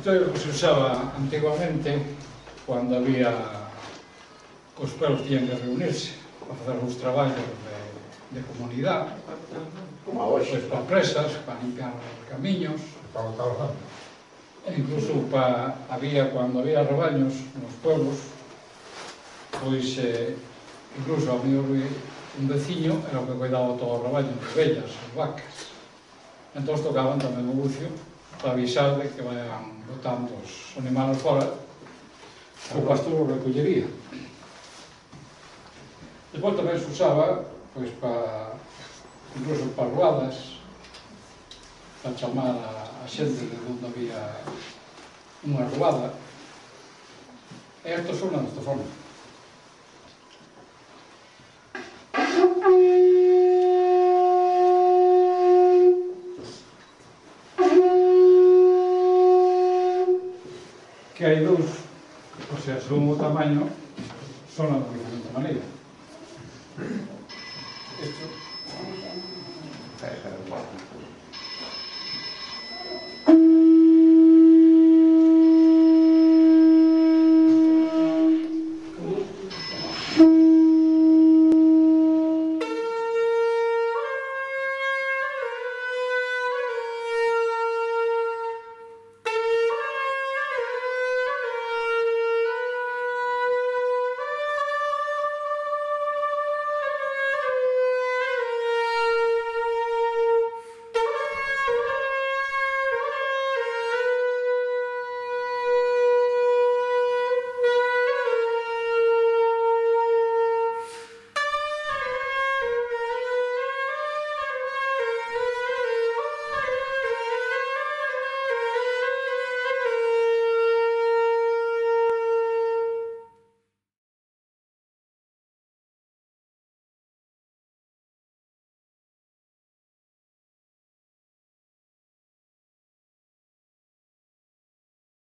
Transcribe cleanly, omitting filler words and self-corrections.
Isto é o que se usaba antiguamente cando había os pueblos tiñan que reunirse para facer os traballos de comunidade, pois para presas, para limpiar camiños, Para botar os anos. e incluso cando había rebaños nos pueblos, pois incluso a mí un veciño era o que cuidaba todo o rebaño de ovellas, as vacas. Entón tocaban tamén o bucio para avisar de que vayan botando os animales fora, o pastor o recollería. Depois tamén se usaba, pois, incluso para ruadas, para chamar a xente de onde había unha ruada. E estos son desta forma. Que hai dous, o sea, según o tamaño, sonan de diferente maneira. Isto